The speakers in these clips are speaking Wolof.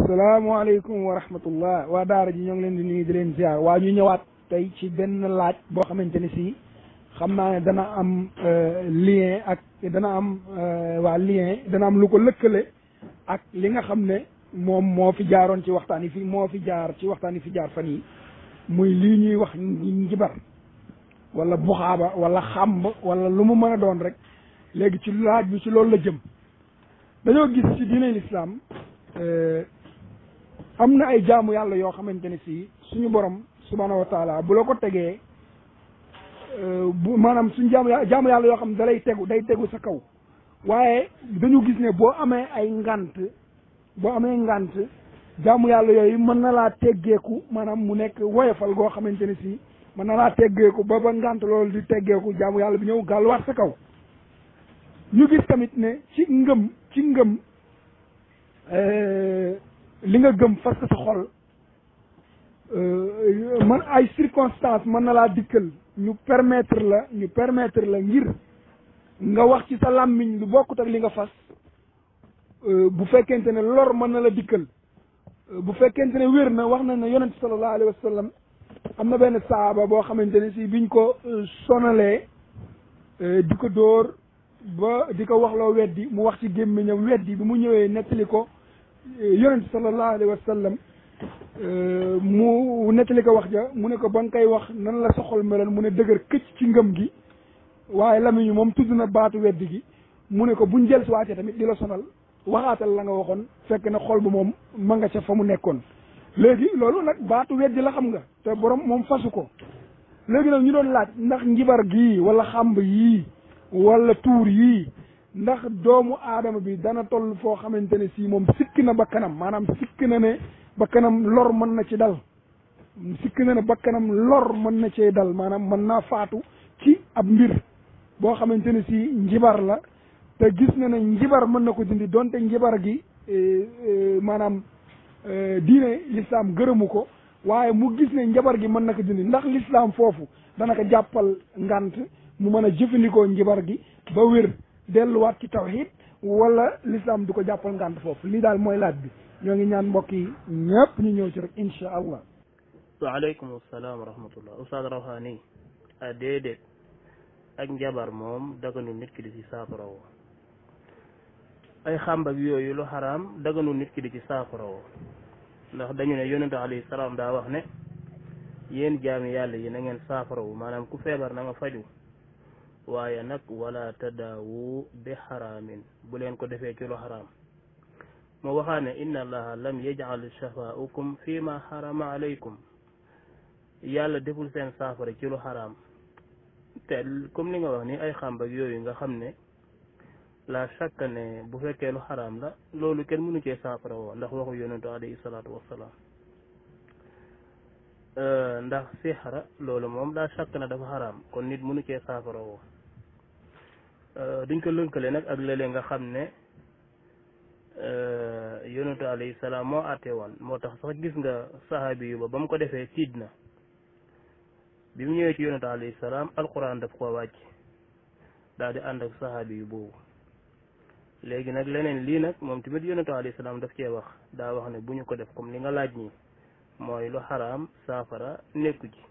salaamaaleykum wa rahmatullah waa daara ji ñoo ngi leen di nuyu di leen ziar waa ñu ñëwaat tey ci benn laaj boo xamante ne si xam naa ne dana am lien ak dana am dana am lu ko lëkkale ak li nga xam ne moom moo fi jaaroon ci waxtaan yi fi moo fi jaar ci waxtaan yi fi jaar fan yi muy lii ñuy wax njibar wala buxaaba wala xàmb wala lu mu mën a doon rek léegi ci laaj bi ci loolu la jëm. dañoo gis ci diine l'islam am na ay jaamu yàlla yoo xamante ne si suñu borom subhaanahu wa taala bu la ko tegee bu maanaam suñu jaamu yàlla yoo xam ne day tegu sa kaw waaye dañu gis ne boo amee ngant jaamu yàlla yooyu mën na laa teggeeku maanaam mu nekk woyofal goo xamante ne si mën na laa teggeeku ba ngant loolu di teggeeku jaamu yàlla bi ñëw gàlluwaat sa kaw. ñu gis tamit ne ci ngëm li nga gëm fas sa xol man ay circonstances mën na laa dikkal ñu permettre la ngir nga wax ci sa làmmiñ lu bokkut ak li nga fas bu fekkente ne lor mën na la dikkal bu fekkente ne wér na wax na ne yonent sallallahu alayhi wa sallam am na benn saaba boo xamante ne si biñ ko sonalee di ko dóor ba di ko waxloo weddi mu wax ci gémmiñam weddi bi mu ñëwee nettali ko yonent sallallahu alayhi wa sallam mu nettali ko wax ja mu ne ko ba nga koy wax nan la soxol meloon mu ne dëgër këcc ci ngëm gi waaye lamiñu moom tudd na baatu weddi gi mu ne ko buñ jël si waatee tamit di la sonal waxaatal la nga waxoon fekk na xol bu moom ma nga ca fa mu nekkoon. léegi loolu nag baatu weddi la xam nga te borom moom fasu ko léegi nag ñu doon laaj ndax njibar gii wala xàmb yii wala tuur yii ndax doomu aadama bi dana toll foo xamante ne si moom sikk na bakkanam maanaam sikk na ne bakkanam lor mën na ci dal lor mën na cee dal maanaam mën naa faatu ci ab mbir boo xamante ne si njibar la te gis na ne njibar mën na ko dindi donte njibar gi maanaam diine l'islam gërëmu ko waaye mu gis ne njabar gi mën na ko dindi ndax l'islam foofu dana ko jàppal ngant mu mën a jëfandikoo njibar gi ba wér delluwaat ci tawhid wala l'islam du ko jàppal ngant foofu lii daal mooy laaj bi ñoo ngi ñaan mbokk yi ñëpp ñu ñëw ci rek insha allah. waaleykum salaam wa rahmatullah. Oustaz Rawhani déedéet ak njabar moom daganul nit ki di ci saafarawoo ay xàmbak yooyu lu xaraam daganul nit ki di ci saafarawoo ndax dañu ne yonente alayhi salaam daa wax ne yéen jaami yàlla yi na ngeen saafarawu maanaam ku feebar na nga faju waaye nag wala tadaawu bi xaraamin bu leen ko defee ci lu xaraam moo waxaa ne inna allaha lam yajal shafaukum fi ma xarama alaykum yàlla deful seen saafara ci lu xaraam te comme li nga wax ni ay xàmbak yooyu nga xam ne la chaque ne bu fekkee lu xaraam la loolu kenn mënu cee saafara woo ndax waxu yonentu alayhi salaatu wassalaam ndax sixara loolu moom la chaque ne dafa xaraam kon nit mënu cee saafara woo duñ ko lënkale nag ak léeg-léeg nga xam ne yonentu alayhi salaam moo àtte woon moo tax sax gis nga saxaabi yu ba mu ko defee tiit na bi mu ñëwee ci yonentu alayhi salaam alquran daf koo wàcc daal di ànd ak saxaabi yu boobu léegi nag leneen lii nag moom tamit yonentu alayhi salaam daf cee wax daa wax ne bu ñu ko def comme li nga laaj nii mooy lu xaraam saafara nekku ci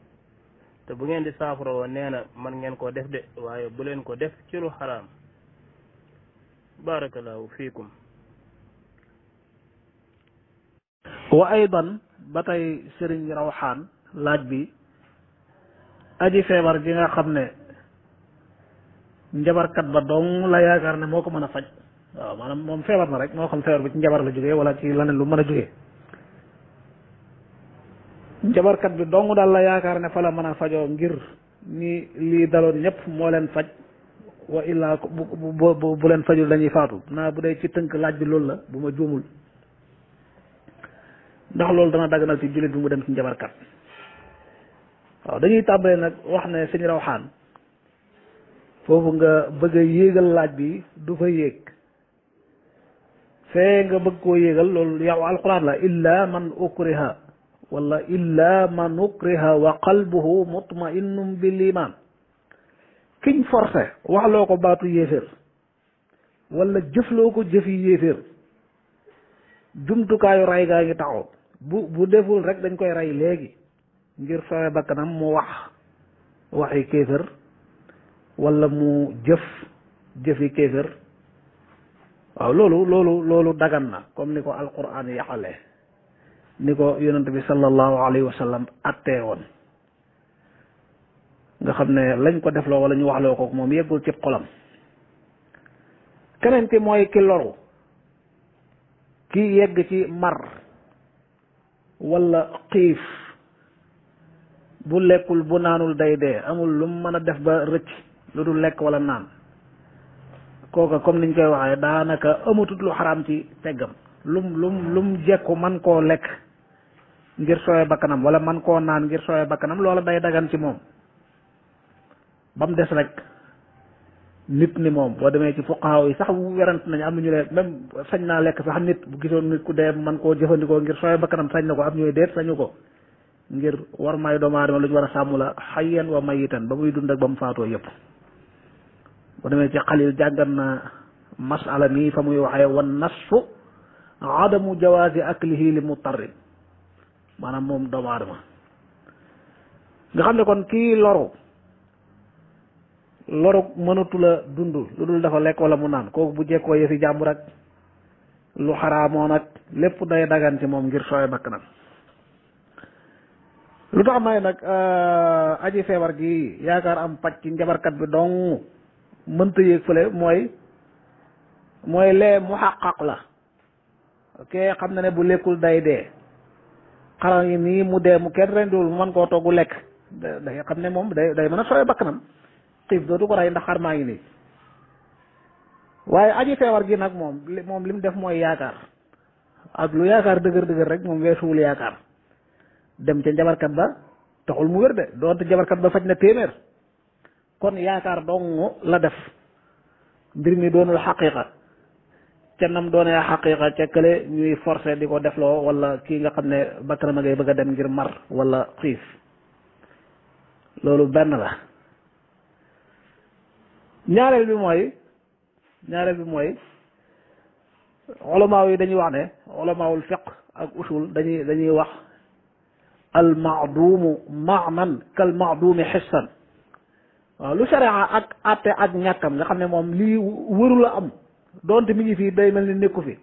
te bu ngeen di saafara woon nee na man ngeen koo def de waaye bu leen ko def ci lu xaraam barakallahu fiikum. wa aydan ba tey sëriñ Rawxaan laaj bi aji feebar gi nga xam ne njabarkat ba dong la yaakaar ne moo ko mën a faj waaw maanaam moom feebar na rek moo xam feebar bi ci njabar la jógee wala ci leneen lu mën a jógee njabarkat bi dong daal la yaakaar ne fa la mën a fajoo ngir ni lii daloon ñëpp moo leen faj wa illaa bu leen fajul dañuy faatu naa bu dee ci tënk laaj bi loolu la bu ma juumul ndax loolu dana daganal ci jullit bi mu dem ci njabarkat waaw dañuy tàmbalee nag wax ne sëñ Rawxaan foofu nga bëgg a yéegal laaj bi du fa yéeg fee nga bëgg koo yéegal loolu yow alquran la illa man ukriha wala illa man ukriha wa qalbuhu mutma'innun bil iman kiñ forcé waxloo ko baatu yéeféer wala jëfloo ko jëfi yéeféer jumtukaayu rey gaa ngi taxaw bu deful rek dañ koy rey léegi ngir sowe bakkanam mu waxi kéefër wala mu jëfi kéefër waaw loolu dagan na comme ni ko alquran yaxale ni ko yonent bi sallallahu alayhi wa sallam attee woon nga xam ne lañ ko defloo wala ñu waxloo ko moom yeggul ci xolam keneen ki mooy ki loru ki yegg ci mar wala xiif bu lekkul bu naanul day dee amul lu mu mën a def ba rëcc lu dul lekk wala naan kooka comme niñ koy waxee daanaka amatut lu xaraam ci teggam lum jekku man koo lekk ngir sooye bakkanam wala man koo naan ngir sooye bakkanam loola day dagan ci moom ba mu des rek nit ni moom boo demee ci fuqahaa yi sax werant nañu am nañu ne même sañ naa lekk sax nit bu gisoon nit ku dee man koo jëfandikoo ngir sooye bakkanam sañ na ko am ñooy déet sañu ko ngir war may doomu aadama lu ñu war a sàmm la xayyan wa mayitan ba muy dund ak ba mu faatoo yëpp boo demee ci xalil jàngat na masala mi fa muy waxee wan nasfu adamu jawaasi aklihi li mutarrin maanaam moom doomu aadama nga xam ne kon kii loru mënatu la dund lu dul dafa lekk wala mu naan kooku bu jekkoo yëfi jàmbur ak lu xaraamoon ak lépp day dagan ci moom ngir sooy bakkanam lu tax may nag aji feebar gi yaakaar am paj ci njabarkat bi dong mënta yéeg fële mooy lee mu xaqaq la ok xam na ne bu lekkul day dee xaram yi nii mu dee mu kenn rendiwul mu mën koo toggu lekk day xam ne moom day mën a sooy bakkanam xiif dootu ko rey ndax xar maa ngi nii waaye aji feebar gi nag moom li mu def mooy yaakaar ak lu yaakaar dëgër rek moom weesuwul yaakaar dem ca njabarkat ba taxul mu wér de doonte njabarkat ba faj na téeméer kon yaakaar dong la def mbir mi doonul xaqiqa ca nam doonee xaqiqa ca kële ñuy forcé di ko defloo wala kii nga xam ne bakkanam a ngay bëgg a dem ngir mar wala xiif loolu benn la ñaareel bi mooy ulamaaw yi dañuy wax ne ulamaawul fiq ak usul dañuy wax al maaduumu maanan kal maaduumi xissan waaw lu sharia ak atte ak ñàkkam nga xam ne moom lii wëru la am doonte mi ngi fii day mel ni nekku fi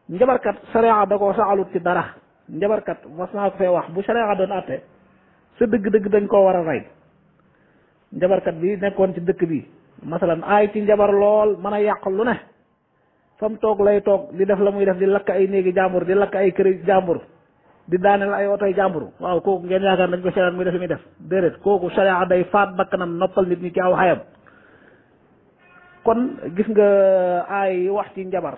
njabarkat sharia da koo saxalut ci dara njabarkat mas naa ko fee wax bu sharia doon atte sa dëgg-dëgg dañ koo war a rey njabarkat bi nekkoon ci dëkk bi masalan aay ci njabar lool mën a yàq lu ne fa mu toog lay toog di def la muy def di lakk ay néegi jàmbur di lakk ay këri jàmbur di daaneel ay otoy jàmbur waaw kooku ngeen yaakaar dañ ko seetaan muy def li muy def déedéet kooku sharia day faat bakkanam noppal nit ñi ci aw xayam kon gis nga ay wax ci njabar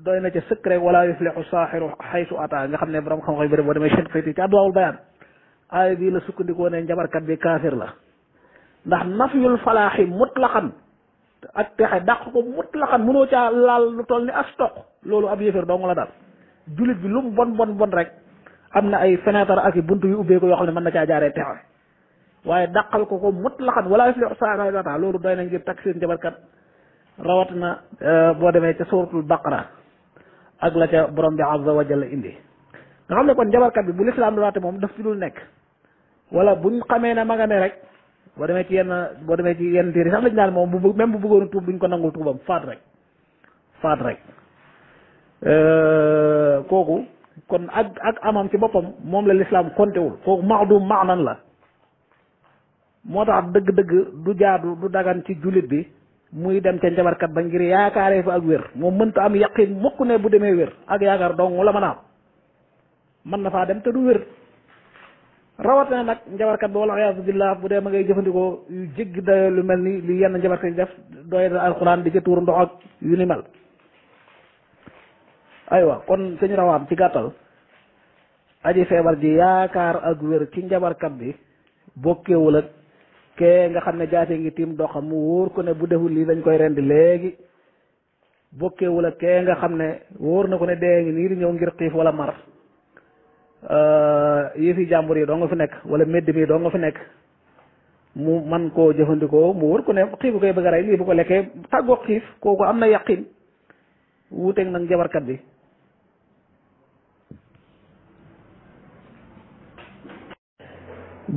doy na ca secret wala yuflixu saaxiru xaysu ata nga xam ne borom xam-xam bëri boo demee seen fayti ci adwaawul bayaan aay bii la sukkandikoo ne njabarkat bi kaafir la ndax nafyul falaaxi mutlaqan ak texe dàq ko mutlaqan mënoo caa laal lu toll ni as toq loolu ab yéeféer dong la daal jullit bi lu mu bon rek am na ay fenêtre ak i buntu yu ubbeeku yoo xam ne mën na caa jaaree texe waaye dàqal ko mutlaqan wala yuflixu saaxiru ata loolu doy na ngir taksir njabarkat rawatina boo demee ca suratul baqara ak la ca borom bi azza wa jalla indi nga xam ne kon njabarkat bi bu lislaam doonate moom daf ci dul nekk wala buñ xamee ne ma nga ne rek boo demee ci yenn téere sax lañ naan moom même bu bëggoon tuub buñ ko nangul tuubam faat rek kooku kon ak amam ci boppam moom la lislaam kontewul kooku maadum maanan la moo tax dëgg-dëgg du jaadu du dagan ci jullit bi muy dem ca njabarkat ba ngir yaakaaree fa ak wér moom mënta am yaqin mukk ne bu demee wér ak yaakaar dong la mën a am mën na faa dem te du wér rawatina nag njabarkat ba wala iyaazu billah bu dee ma ngay jëfandikoo yu jéggi dayo lu mel ni li yenn njabarkat yi def doy na alxuraan di ca tuur ndox ak yu ni mel aywa kon suñu rawaan ci gàttal aji feebar ji yaakaar ak wér ci njabarkat bi bokkewul ak kee nga xam ne jaate ngi tiim doxam mu wóor ko ne bu deful lii dañ koy rendi léegi bokkewul ak kee nga xam ne wóor na ko ne dee ngi nii di ñëw ngir xiif wala mar yëfi jàmbur yi doo nga fi nekk wala medd mi doo nga fi nekk mu man koo jëfandikoo mu wóor ko ne xiif bu koy bëgg a rey lii bu ko lekkee tàggoo xiif kooku am na yaqin wuuteeg nag njabarkat bi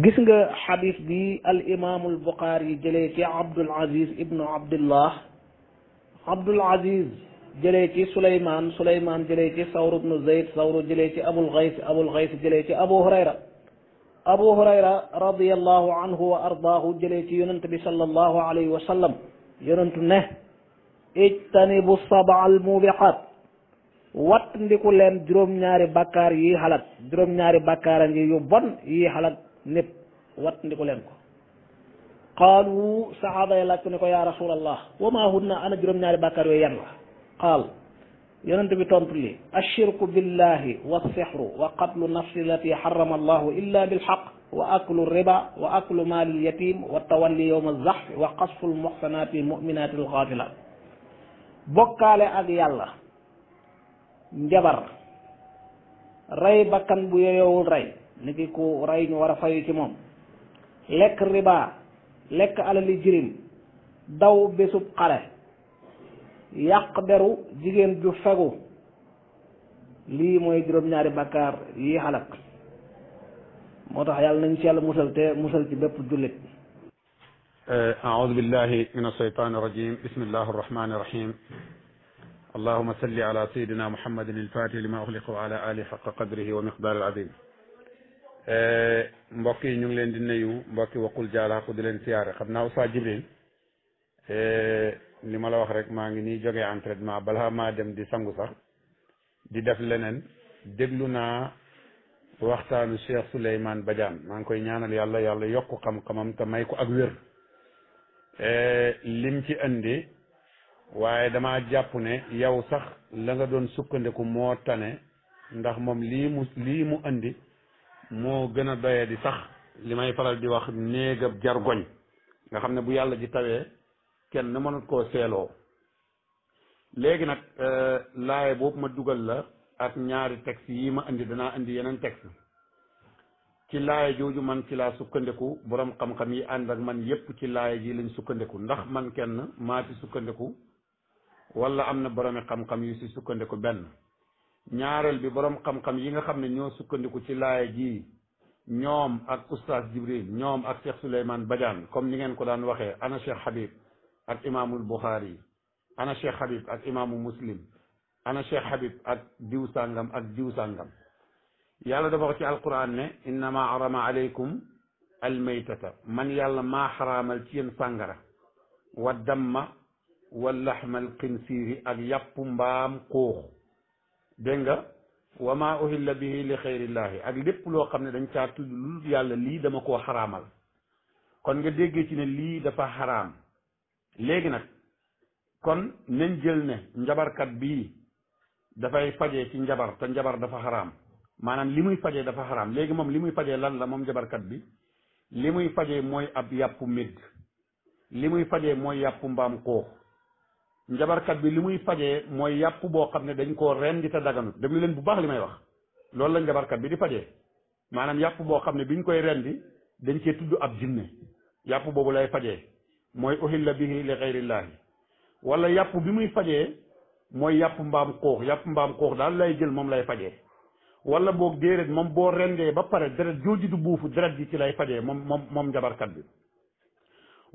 gis nga xadis bi al imaamul Buxaari jëlee ci Abdul Aziz ibnu Abdillah, Abdul Aziz jëlee ci Suleymaan, Suleymaan jëlee ci Sawru ibnu Zayd, Sawru jëlee ci Abul Gays, Abul Gays jëlee ci Abu Hurayra, Abu Hurayra radiyallahu anhu wa ardaahu jëlee ci yonent bi sallallahu alayhi wa sallam, yonentu ne ijtanibu sab'al mubiqaat, wat ndiku leen juróom-ñaari bàkkaar yi xalak, juróom-ñaari bàkkaar ngi yu bon yi xalak nit, wat ndiku leen ko. qaalu saxaaba yi laaj ko ne ko yaa rasulallah wa maa hunna, ana juróom-ñaari bàkkaar yooyu yan la? qaal yonent bi tontu li ashirku billahi wa sixru wa qatlu nafsi allati xarama allahu illa bilxaq wa aklu riba wa aklu maali lyatim wa tawalli yowma alzaxfi wa qasfu almuxsanaati almuminaati alxaafilaat. bokkaale ak yàlla, njabar, rey bakkan bu yoyowul rey, niki ku rey ñu war a fayu ci moom, lekk riba, lekk alali jirim, daw bésub xale, yàq deru jigéen ju fegu, lii mooy juróom-ñaari bàkkaar yi xalak. moo tax yàlla nañ ci yàlla musal te musal ci bépp jullit. أعوذ بالله من الشيطان الرجيم بسم الله الرحمن الرحيم اللهم صل على سيدنا محمد الفاتح لما أغلق وعلى آله حق قدره ومقدار العظيم mbokk yi ñu ngi leen di nuyu mbokki Waqul Dialakou di leen siyaare. xam naa Oustaz Jibril li ma la wax rek maa ngi nii jógee entraînement balaa maa dem di sangu sax di def leneen déglu naa waxtaanu Cheikh Souleymane Badiane, maa ngi koy ñaanal yàlla yàlla yokk xam-xamam te may ko ak wér. lim ci indi waaye dama jàpp ne yow sax la nga doon sukkandiku moo tane, ndax moom lii mu indi moo gën a doye di sax li may faral di wax néegab jargoñ nga xam ne bu yàlla ji tawee kenn mënut koo seeloo. léegi nag laaye boobu ma dugal la ak ñaari texte yi ma indi, danaa indi yeneen texte ci laaye jooju. man ci laa sukkandiku, borom xam-xam yi ànd ak man yépp ci laaye ji lañ sukkandiku. ndax man kenn maa ci sukkandiku wala am na boromi xam-xam yu si sukkandiku? benn. ñaareel bi borom xam-xam yi nga xam ne ñoo sukkandiku ci laaye ji, ñoom ak oustaz Jibril, ñoom ak Cheikh Souleymane Badiane, comme ni ngeen ko daan waxee, ana Cheikh Habib ak imaamul Bukhari, ana Cheikh Habib ak imaamu Muslim, ana Cheikh Habib ak diw sàngam ak diw sàngam. yàlla dafa wax ci alquran ne innama harama alaykum almaytata, man yàlla maa xaraamal ci yéen sàngara, wa damma wa laxmal xinsiiri, ak yàpp mbaam xuux, dégg nga, wa ma uhilla bihi li xayrillahi, ak lépp loo xam ne dañ caa tudd lu yàlla, lii dama koo xaraamal. kon nga déggee ci ne lii dafa xaraam. léegi nag kon nañ jël ne njabarkat bii dafay fajee ci njabar, te njabar dafa xaraam, maanaam li muy fajee dafa xaraam. léegi moom li muy fajee lan la? moom njabarkat bi li muy fajee mooy ab yàppu médd, li muy fajee mooy yàppu mbaam xuux. njabarkat bi li muy fajee mooy yàpp boo xam ne dañ koo rendi te daganut. déglu leen bu baax li may wax, loolu la njabarkat bi di fajee. maanaam yàpp boo xam ne biñ koy rendi dañ cee tudd ab jinne, yàpp boobu lay fajee, mooy uhilla bihi li xayrillahi. wala yàpp bi muy fajee mooy yàpp mbaam xuux, yàpp mbaam xuux daal lay jël, moom lay fajee. wala boog déedéet, moom boo rendee ba pare deret jooju du buufu, deret ji ci lay fajee moom njabarkat bi.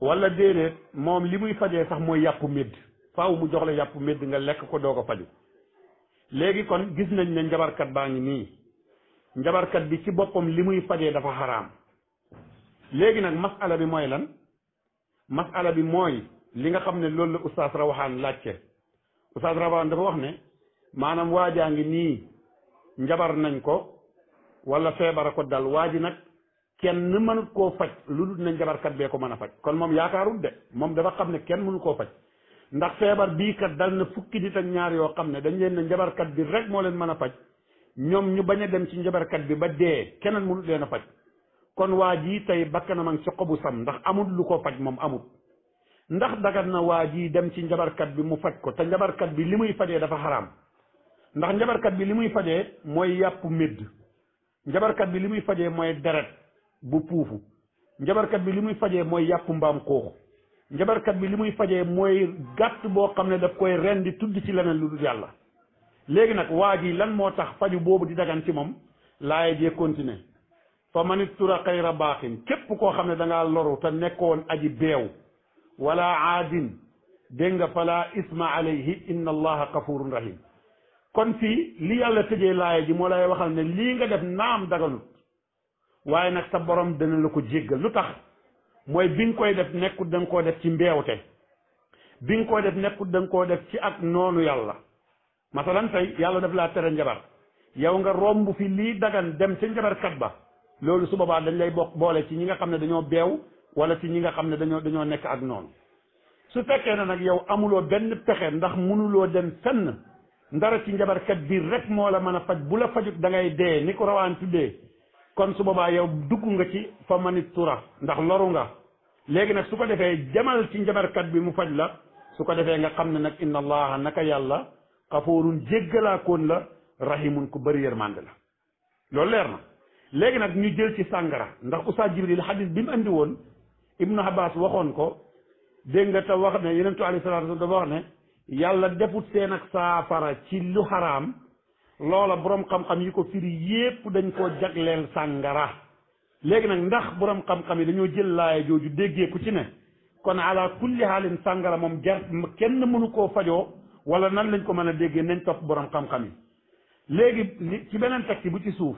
wala déedéet, moom li muy fajee sax mooy yàpp médd, faaw mu jox la yàpp médd nga lekk ko doog a faju. léegi kon gis nañ ne njabarkat baa ngi nii, njabarkat bi ci boppam li muy fajee dafa xaraam. léegi nag masala bi mooy lan? masala bi mooy li nga xam ne loolu la oustaz Rawaxaan laajte. oustaz Rawaxaan dafa wax ne maanaam waajaa ngi nii njabar nañ ko wala feebara ko dal, waa ji nag kenn mënut koo faj lu dul ne njabarkat bee ko mën a faj. kon moom yaakaarul de, moom dafa xam ne kenn mënu koo faj, ndax feebar bii kat dal na fukki nit ak ñaar yoo xam ne dañ leen ne njabarkat bi rek moo leen mën a faj, ñoom ñu bañ a dem ci njabarkat bi ba dee, keneen mënut leen a faj. kon waa ji tey bakkanam a ngi ci xobu sam, ndax amul lu ko faj, moom amul. ndax dagat na waa ji dem ci njabarkat bi mu faj ko, te njabarkat bi li muy fajee dafa xaraam. ndax njabarkat bi li muy fajee mooy yàpp médd, njabarkat bi li muy fajee mooy deret bu puufu, njabarkat bi li muy fajee mooy yàpp mbaam xuux, njabarkat bi li muy fajee mooy gàtt boo xam ne daf koy rendi tudd ci leneen lu dul yàlla. léegi nag waa ji lan moo tax faju boobu di dagan ci moom? laaye jee continuer fa man istura xayra baaxin képp koo xam ne da ngaa loru te nekkoon aji beew wala aadin dégg nga fala isma alayhi inna allaha gafurun rahim kon fii li yàlla tëjee laaya ji moo lay waxal ne lii nga def naam daganut waaye nag sa borom dana la ko jéggal lu tax mooy bi nga koy def nekkut da nga koo def ci mbeewte bi nga koy def nekkut da nga koo def ci ak noonu yàlla masalan tey yàlla daf laa tere njabar yow nga romb fi lii dagan dem ca njabarkat ba loolu su boobaa dañ lay bokk boole ci ñi nga xam ne dañoo beew wala ci ñi nga xam ne dañoo nekk ak noonu su fekkee ne nag yow amuloo benn pexe ndax mënuloo dem fenn ndara ci njabarkat bi rek moo la mën a faj bu la fajut da ngay dee ni ko rawaan tuddee kon su boobaa yow dugg nga ci fa manit tura ndax loru nga léegi nag su ko defee demal ci njabarkat bi mu faj la su ko defee nga xam ne nag inna allaha naka yàlla xafuurun jéggalaakoon la rahimun ku bëri yërmande la loolu leer na léegi nag ñu jël ci sàngara ndax Oustaz Jibril xadis bi mu andi woon Ibnu Abbas waxoon ko dégg nga te wax ne yenentu alayhi salaatu wa sallam dafa wax ne yàlla defut seen ak saafara ci lu xaraam loola borom xam-xam yi ko firi yépp dañ koo jagleel sàngara léegi nag ndax borom xam-xam yi dañoo jël laaya jooju déggee ku ci ne kon ala kulli haalin sàngara moom jar kenn mënu koo fajoo wala nan lañ ko mën a déggee nañ topp borom xam-xam yi léegi ci beneen texte bu ci suuf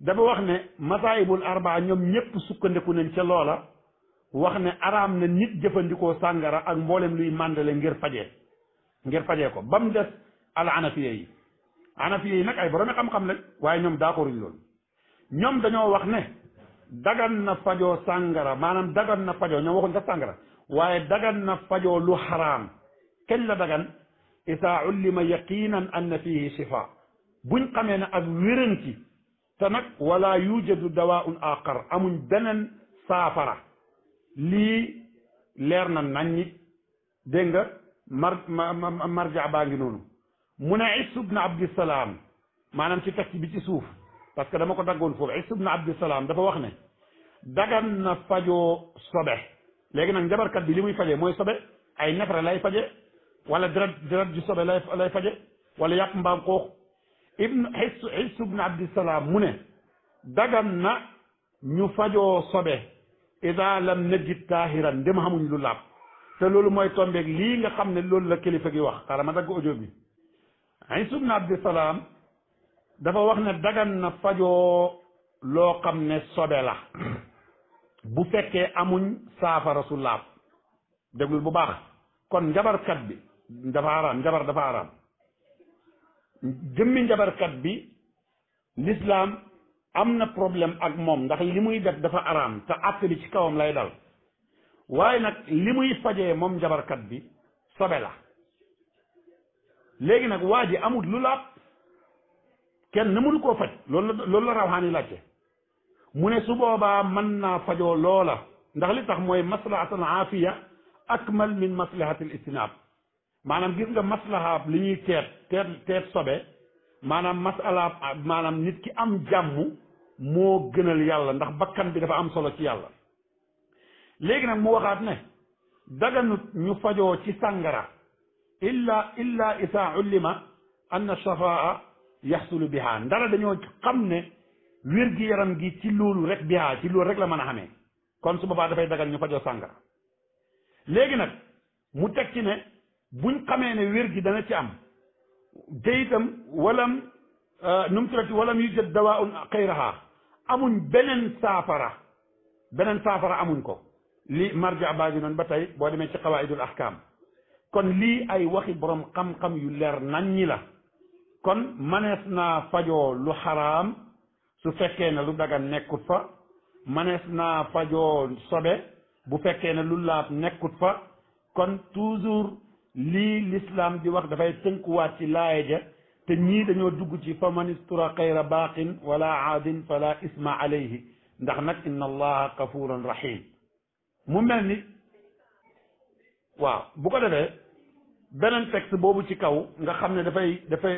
dafa wax ne masaayibul arbaa ñoom ñépp sukkandiku nañ ca loola wax ne araam na nit jëfandikoo sàngara ak mboolem luy màndale ngir fajee ko ba mu des al anafiya yi nag ay borom xam-xam lañ waaye ñoom d'accorduñ loolu ñoom dañoo wax ne dagan na fajoo sàngara maanaam dagan na fajoo ñoom waxuñ sax sàngara waaye dagan na fajoo lu xaraam kañ la dagan isaa ullima yaqinan anna fihi shifa buñ xamee ne ak wéranti te nag wala yujadu dawaun aqar amuñ beneen saafara lii leer na naññi dégg nga marja baa ngi noonu mu ne Isu bne Abdissalaam maanaam ci texte bi ci suuf parce que dama ko daggoon foofu Isu bne Abdissalaam dafa wax ne dagan na fajoo sobe léegi nag njabarkat bi li muy faje mooy sobe ay nefere lay faje wala deret ju sobe lay faje wala yàpp mbaam xoox Isu bne Abdissalaam mu ne dagan na ñu fajoo sobe ida lam najid taahiran dem xamuñ lu laab te loolu mooy tombeeg lii nga xam ne loolu la kilifa gi wax xaaral ma dagg audio bi Isu bne Abdissalaam dafa wax ne dagan na fajoo loo xam ne sobe la bu fekkee amuñ saafara su laab déglul bu baax kon njabarkat bi dafa araam njabar dafa araam jëmmi njabarkat bi l'islam am na problème ak moom ndax li muy def dafa araam te àtte bi ci kawam lay dal waaye nag li muy fajee moom njabarkat bi sobe la léegi nag waa ji amul lu laab kenn na mënu koo faj loolu la rawxaani laajte mu ne su boobaa mën naa fajoo loola ndax li tax mooy maslahatul aafiya akmal min maslahatil istinaab maanaam gis nga maslahaab li ñuy teet sobe maanaam maanaam nit ki am jàmm moo gënal yàlla ndax bakkan bi dafa am solo ci yàlla léegi nag mu waxaat ne daganut ñu fajoo ci sàngara illa isa ullima anna shafaa yaxsulu biha ndara dañoo xam ne wér gi yaram gi ci loolu rek biha ci loolu rek la mën a xamee kon su boobaa dafay dagan ñu fajoo sàngara léegi nag mu teg ci ne buñ xamee ne wér gi dana ci am te itam walam nu mu tuddati walam yujad dawaun xayraha amuñ beneen saafara amuñ ko li marja baa ngi noonu ba tey boo demee ci qawaidul ahkam kon lii ay waxi borom xam-xam yu leer naññi la kon manees naa fajoo lu xaraam su fekkee ne lu dagan nekkut fa manees naa fajoo sobe bu fekkee ne lu laab nekkut fa kon toujours lii l'islam di wax dafay tënkuwaat ci laaya ja te ñii dañoo dugg ci fa man istura xayra baaqin wala aadin fala isma alayhi ndax nag inna allaha gafuran rahim mu mel ni waaw bu ko defee beneen texte boobu ci kaw nga xam ne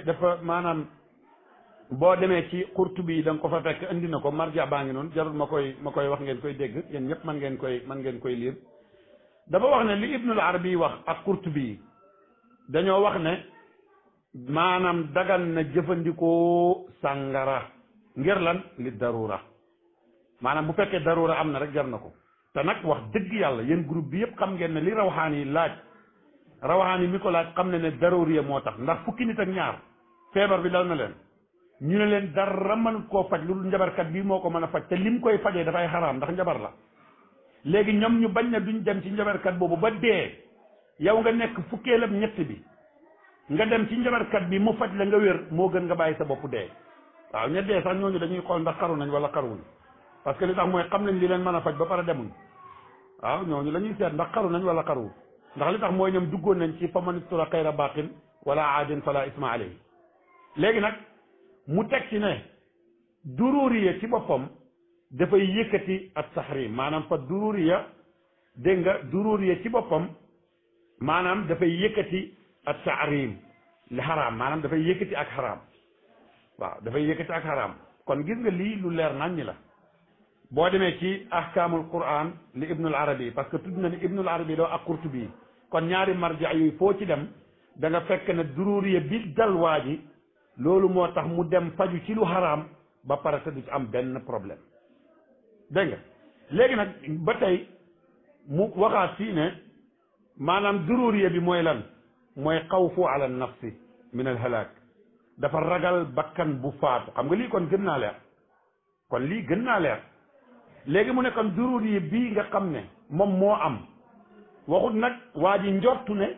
dafa maanaam boo demee ci Qurtubi yi da nga ko fa fekk indi na ko marja baa ngi noonu jarul ma koy wax ngeen koy dégg yéen ñëpp man ngeen koy lire dafa wax ne li Ibnul Arabi wax ak Qurtubi yi dañoo wax ne maanaam dagan na jëfandikoo sàngara ngir lan li darura maanaam bu fekkee daruura am na rek jar na ko te nag wax dëgg yàlla yéen groupe bi yëpp xam ngeen ne li rawaxaan yi laaj rawaxaan yi mi ko laaj xam ne ne daruuriya moo tax ndax fukki nit ak ñaar feebar bi dal na leen ñu ne leen dara mën koo faj lu njabarkat bi moo ko mën a faj te lim koy fajee dafay xaraam ndax njabar la léegi ñoom ñu bañ na duñ dem ci njabarkat boobu ba dee yow nga nekk fukkeelam ñett bi nga dem ci njabarkat bi mu faj la nga wér moo gën nga bàyyi sa bopp dee waaw ña dee sax ñooñu dañuy xool ndax xaru nañ wala xaruwuñ parce que li tax mooy xam nañ li leen mën a faj ba pare demuñ waaw ñooñu la ñuy seet ndax xaru nañ wala xaruwuñ ndax li tax mooy ñoom duggoon nañ ci fa man istura xayra baqin wala aadin fala isma alayhi léegi nag mu teg ci ne dururiya ci boppam dafay yëkkati ak tahrim maanaam fa dururiya dégg nga dururiya ci boppam maanaam dafay yëkkati ak tahrim li xaraam maanaam dafay yëkkati ak xaraam waaw dafay yëkkati ak xaraam kon gis nga lii lu leer nañ ñi la boo demee ci ahkaamul quran li ibnul arabi parce que tudd na ni ibnul arabi doo ak qurtubi kon ñaari marja yooyu foo ci dem da nga fekk ne dururiya bi dal waa ji loolu moo tax mu dem faju ci lu xaraam ba pare te du ci am benn problème dégg nga léegi nag ba tey mu waxaat fii ne maanaam dururiya bi mooy lan mooy xawfu ala nafsi min al halak dafa ragal bakkan bu faatu xam nga lii kon gën naa leer kon lii gën naa leer léegi mu ne kon dururiya bii nga xam ne moom moo am waxut nag waa ji njortu ne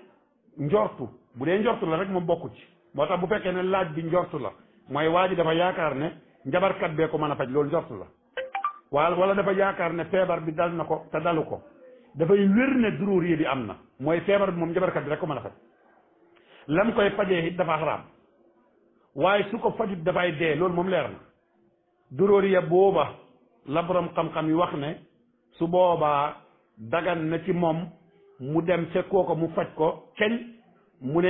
njortu bu dee njortu la rek moom bokku ci moo tax bu fekkee ne laaj bi njortu la mooy waa ji dafa yaakaar ne njabarkat bee ko mën a faj loolu njortu la wala dafa yaakaar ne feebar bi dal na ko te dalu ko dafay wér ne dururiya bi am na mooy feebar bi moom njabarkat bi rek ko mën a faj lam koy fajee it dafa xaraam waaye su ko fajut dafay dee loolu moom leer na dururiya booba la borom xam-xam yi wax ne su boobaa dagan na ci moom mu dem ca kooko mu faj ko keñ mu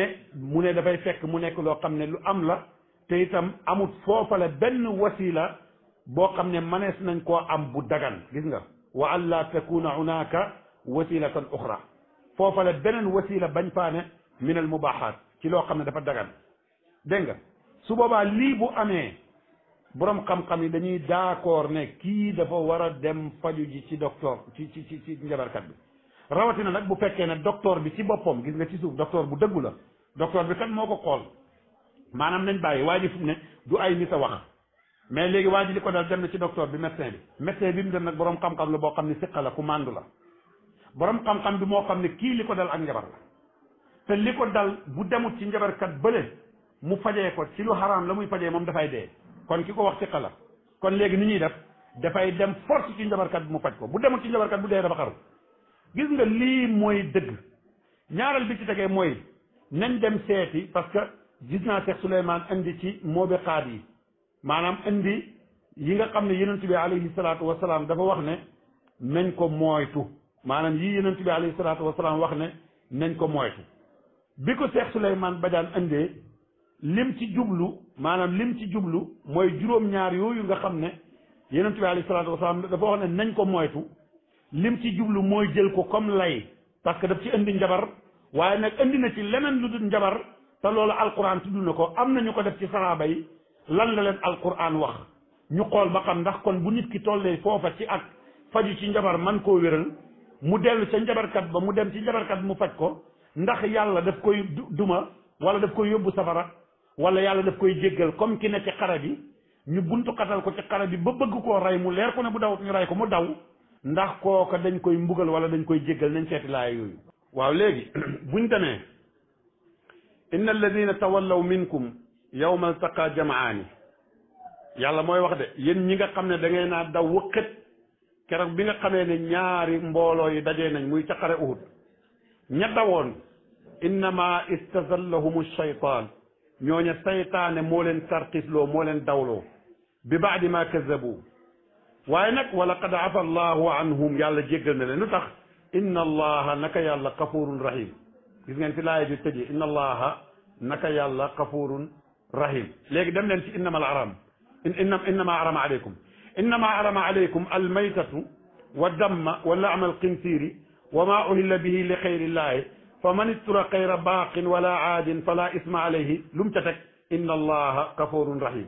ne dafay fekk mu nekk loo xam ne lu am la te itam amut foofale benn wasila boo xam ne manees nañ koo am bu dagan gis nga wa an la takuna hunaka wasilatan uxra foofale beneen wasila bañ faane min al mubahat ci loo xam ne dafa dagan dégg nga su boobaa lii bu amee borom xam-xam yi dañuy d'accord ne kii dafa war a dem faju ji ci docteur ci njabarkat bi rawatina nag bu fekkee ne docteur bi ci boppam gis nga ci suuf docteur bu dëggu la docteur bi kat moo ko xool maanaam nañ bàyyi waa ji fu mu ne du ay nit a wax mais léegi waa ji li ko dal dem na ci docteur bi médecin bi mu dem nag borom xam-xam la boo xam ne siqa la ku màndu la borom xam-xam bi moo xam ne kii li ko dal ak njabar la te li ko dal bu demut ci njabarkat bële mu fajee ko ci lu xaraam la muy fajee moom dafay dee kon ki ko wax siqa la kon léegi ni ñuy def dafay dem force ci njabarkat bi mu faj ko bu demut ci njabarkat bu dee dafa xaru gis nga lii mooy dëgg ñaareel bi ci tegee mooy nañ dem seeti parce que gis naa Cheikh Souleymane indi ci moobiqaat yi maanaam indi yi nga xam ne yonent bi alayhi salaatu wasalaam dafa wax ne nañ ko moytu maanaam yii yonent bi alayhi salaatu wasalaam wax ne nañ ko moytu bi ko Cheikh Souleymane Badiane indee lim ci jublu maanaam lim ci jublu mooy juróom-ñaar yooyu nga xam ne yonent bi alayhi salaatu wasalaam dafa wax ne nañ ko moytu lim ci jublu mooy jël ko comme lay parce que daf ci indi njabar waaye nag indi na ci leneen lu dul njabar te loolu alquran tudd na ko am na ñu ko def ci saxaaba yi lan la leen alquran wax ñu xool ba xam ndax kon bu nit ki tollee foofa ci ak faju ci njabar man koo wéral mu dellu ca njabarkat ba mu dem ci njabarkat bi mu faj ko ndax yàlla daf koy duma wala daf koy yóbbu safara wala yàlla daf koy jéggal comme ki ne ci xare bi ñu buntu xatal ko ci xare bi ba bëgg koo rey mu leer ko ne bu dawut ñu rey ko mu daw ndax kooka dañ koy mbugal wala dañ koy jéggal nañ seeti laay yooyu waaw léegi buñ demee inna alladina tawallaw minkum yawma altaqa jamaani yàlla mooy wax de yéen ñi nga xam ne da ngay naa daw wëqët keroog bi nga xamee ne ñaari mbooloo yi dajee nañ muy ca xare Uhud ña dawoon innama istazallahum shaytaan ñooña saytaane moo leen tarxisloo moo leen dawloo bi baadi ma kazabu waaye nag wa laqad afa allahu anhum yàlla jéggal na leen lu tax inna allaha naka yàlla kafurun rahim gis ngeen fi laaya bi tëjee inna allaha naka yàlla kafurun rahim léegi dem leen ci innama al aram innama arama aleykum innama arama aleykum almaytatu wa damma wa laama alqinsiri wa ma uhilla bihi li xayrillahi fa man istura xayra baaqin wala aadin fala isma alayhi lu mu ca teg inna allaha kafurun rahim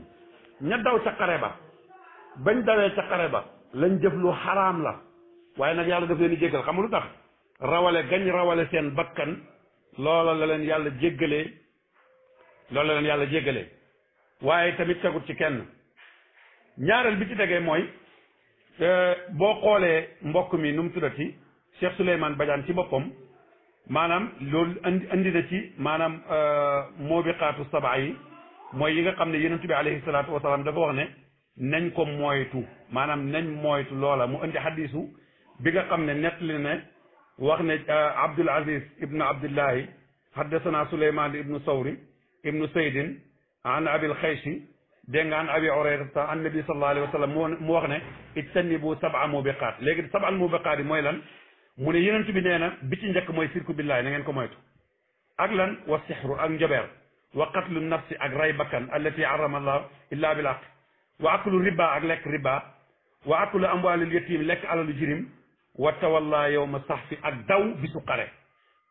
ña daw ca xare ba bañ dawee ca xare ba lañ jëf lu xaraam la waaye nag yàlla daf leen di jéggal xam nga lu tax rawale gañ rawale seen bakkan loola la leen yàlla jéggalee loola la leen yàlla jéggalee waaye tamit tegut ci kenn ñaareel bi ci tegee mooy boo xoolee mbokk mi nu mu tuddati Cheikh Souleymane Badiane ci boppam maanaam loolu andi na ci maanaam moobiqaatu sabaa yi mooy yi nga xam ne yonent bi alayhi salaatu wasalaam dafa wax ne nañ ko moytu maanaam nañ moytu loola mu indi hadisu bi nga xam ne nettali ne wax ne Abdul Aziz ibnu Abdullahi haddasana Souleymane ibnu Sawri ibnu Saydin an abil xaysi dégg nga an abi Hurayrata an nabi sallallahu alayhi wa sallam mu wax ne ijtanibu sab'a mubiqaat léegi sab'al mubiqaat yi mooy lan mu ne yonent bi nee na bi ci njëkk mooy sirku billahi na ngeen ko moytu ak lan wa sixru ak njobeer wa qatlu nafsi ak ray bakkan allati harrama allah illa bil haqq wa aklu riba ak lekk riba wa aklu amwalil yatim lekk alalu jirim wa tawalla yawma sahfi ak daw bisu xare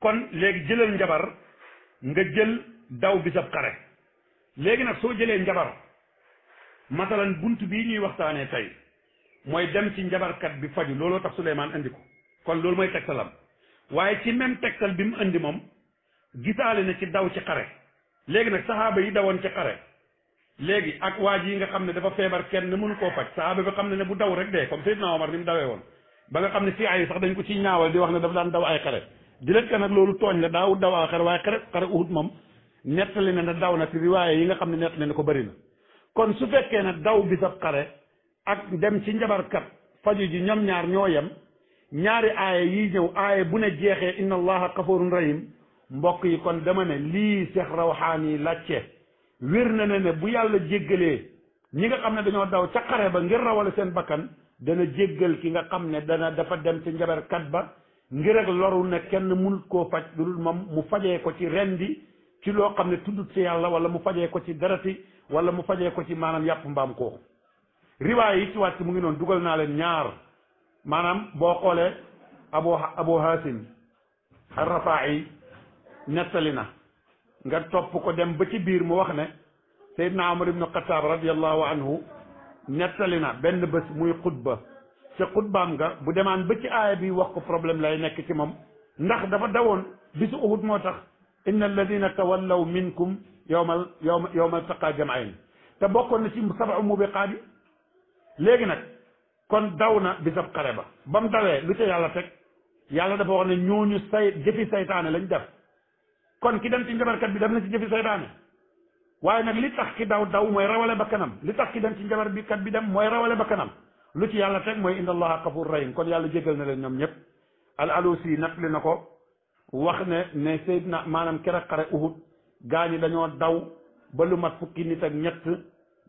kon léegi jëlal njabar nga jël daw bisab xare léegi nag soo jëlee njabar masalan bunt bii ñuy waxtaanee tey mooy dem ci njabarkat bi faju looloo tax Souleymane indi ko kon loolu mooy tegtalam waaye ci même tegtal bi mu indi moom gisaale na ci daw ci xare léegi nag saxaaba yi dawoon ci xare léegi ak waa ji yi nga xam ne dafa feebar kenn mënu koo faj saxaaba bi xam ne bu daw rek dee comme Seydina Omar ni mu dawee woon ba nga xam ne si ay sax dañ ko ci ñaawal di wax ne dafa daan daw ay xare di leen ka nag loolu tooñ la daawut daw ay xare waaye xare Uhud moom nettali na ne daw na ci riwaaye yi nga xam ne nettali na ko bëri na kon su fekkee ne daw bi sab xare ak dem ci njabarkat faju ji ñoom ñaar ñoo yem ñaari aaya yi ñëw aaya bu ne jeexee inna allaha kafurun rahim mbokk yi kon dama ne lii Cheikh Rawhani làcce wér na ne bu yàlla jéggalee ñi nga xam ne dañoo daw ca xare ba ngir rawale seen bakkan dana jéggal ki nga xam ne dafa dem ci njabarkat ba ngir ak loru ne kenn mënut koo faj lu dul moom mu fajee ko ci rendi ci loo xam ne tuddut ci yàlla wala mu fajee ko ci darati wala mu fajee ko ci maanaam yàpp mbaam kooku riwaay yi ci wàcc mu ngi noonu dugal naa leen ñaar maanaam boo xoolee abu hasim ar-Rafaa'i nettali na nga topp ko dem ba ci biir mu wax ne Seydina Umar ibnu Xattaab radiyallahu anhu nettali na benn bés muy xutba ca xutbaam nga bu demaan ba ci aaya bi wax ko problème lay nekk ci moom ndax dafa dawoon bisu Uhud moo tax inna alladina tawallaw minkum yawmal taqaa jam'ayn te bokkoon na ci sab'u mubiqaat yi léegi nag kon daw na bisab xare ba mu dawee lu ca yàlla teg yàlla dafa wax ne ñooñu jëfi saytaane lañ def kon ki dem ci njabarkat bi def na ci jëfi saytaane waaye nag li tax ki daw mooy rawale ba kanam li tax ki dem ci njabar bi kat bi dem mooy rawale ba kanam lu ci yàlla teg mooy inna allaha kafur rahim kon yàlla jégal na leen ñoom ñëpp al alusi nattali na ko wax ne Seydina maanaam keroog xare Uhud gaa ñi dañoo daw ba lu mat fukki nit ak ñett